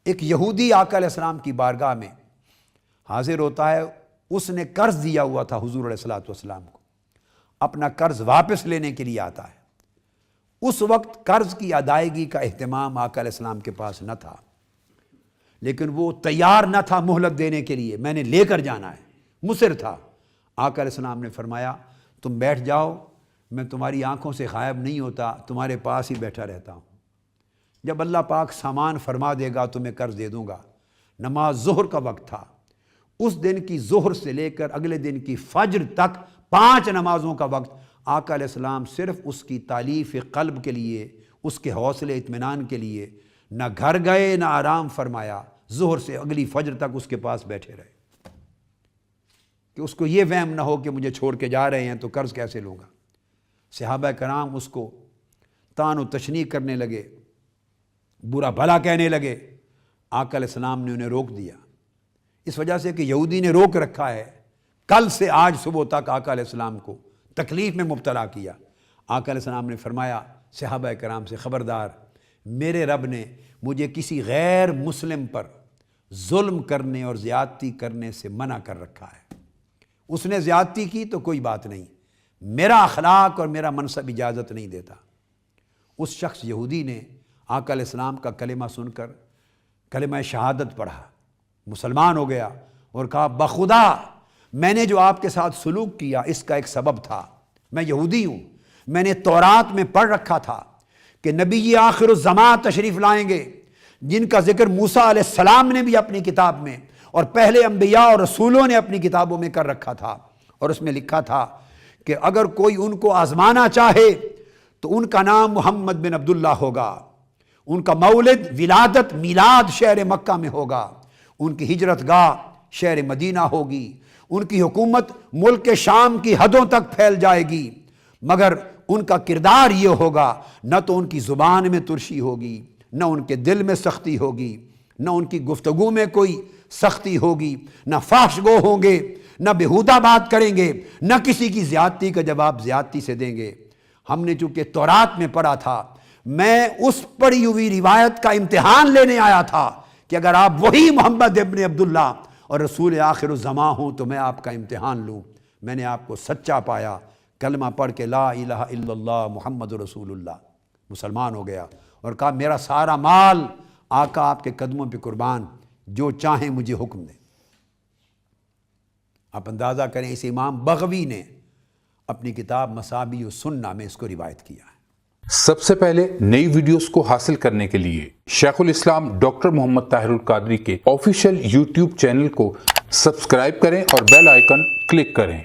ایک یہودی آقا علیہ السلام کی بارگاہ میں حاضر ہوتا ہے، اس نے قرض دیا ہوا تھا حضور علیہ السلام کو، اپنا قرض واپس لینے کے لیے آتا ہے۔ اس وقت قرض کی ادائیگی کا اہتمام آقا علیہ السلام کے پاس نہ تھا، لیکن وہ تیار نہ تھا مہلت دینے کے لیے، میں نے لے کر جانا ہے، مصر تھا۔ آقا علیہ السلام نے فرمایا تم بیٹھ جاؤ، میں تمہاری آنکھوں سے غائب نہیں ہوتا، تمہارے پاس ہی بیٹھا رہتا ہوں، جب اللہ پاک سامان فرما دے گا تمہیں قرض دے دوں گا۔ نماز ظہر کا وقت تھا، اس دن کی ظہر سے لے کر اگلے دن کی فجر تک 5 نمازوں کا وقت آقا علیہ السلام صرف اس کی تالیف قلب کے لیے، اس کے حوصلے اطمینان کے لیے نہ گھر گئے نہ آرام فرمایا، ظہر سے اگلی فجر تک اس کے پاس بیٹھے رہے کہ اس کو یہ وہم نہ ہو کہ مجھے چھوڑ کے جا رہے ہیں تو قرض کیسے لوں گا۔ صحابہ کرام اس کو طعن و تشنیع کرنے لگے، برا بھلا کہنے لگے۔ آقا علیہ السلام نے انہیں روک دیا، اس وجہ سے کہ یہودی نے روک رکھا ہے، کل سے آج صبح تک آقا علیہ السلام کو تکلیف میں مبتلا کیا۔ آقا علیہ السلام نے فرمایا صحابہ کرام سے خبردار، میرے رب نے مجھے کسی غیر مسلم پر ظلم کرنے اور زیادتی کرنے سے منع کر رکھا ہے۔ اس نے زیادتی کی تو کوئی بات نہیں، میرا اخلاق اور میرا منصب اجازت نہیں دیتا۔ اس شخص یہودی نے آقا علیہ السلام کا کلمہ سن کر کلمہ شہادت پڑھا، مسلمان ہو گیا اور کہا بخدا میں نے جو آپ کے ساتھ سلوک کیا اس کا ایک سبب تھا، میں یہودی ہوں، میں نے تورات میں پڑھ رکھا تھا کہ نبی آخر الزمان تشریف لائیں گے، جن کا ذکر موسیٰ علیہ السلام نے بھی اپنی کتاب میں اور پہلے انبیاء اور رسولوں نے اپنی کتابوں میں کر رکھا تھا، اور اس میں لکھا تھا کہ اگر کوئی ان کو آزمانا چاہے تو ان کا نام محمد بن عبداللہ ہوگا، ان کا مولد ولادت میلاد شہر مکہ میں ہوگا، ان کی ہجرت گاہ شہر مدینہ ہوگی، ان کی حکومت ملک شام کی حدوں تک پھیل جائے گی، مگر ان کا کردار یہ ہوگا نہ تو ان کی زبان میں ترشی ہوگی، نہ ان کے دل میں سختی ہوگی، نہ ان کی گفتگو میں کوئی سختی ہوگی، نہ فحش گو ہوں گے، نہ بےہودہ بات کریں گے، نہ کسی کی زیادتی کا جواب زیادتی سے دیں گے۔ ہم نے چونکہ تورات میں پڑھا تھا، میں اس پڑھی ہوئی روایت کا امتحان لینے آیا تھا کہ اگر آپ وہی محمد ابن عبداللہ اور رسول آخر الزمان ہوں تو میں آپ کا امتحان لوں۔ میں نے آپ کو سچا پایا، کلمہ پڑھ کے لا الہ الا اللہ محمد رسول اللہ، مسلمان ہو گیا اور کہا میرا سارا مال آقا آپ کے قدموں پہ قربان، جو چاہیں مجھے حکم دیں۔ آپ اندازہ کریں اس امام بغوی نے اپنی کتاب مصابیح السنہ میں اس کو روایت کیا ہے۔ سب سے پہلے نئی ویڈیوز کو حاصل کرنے کے لیے شیخ الاسلام ڈاکٹر محمد طاہر القادری کے آفیشیل یوٹیوب چینل کو سبسکرائب کریں اور بیل آئیکن کلک کریں۔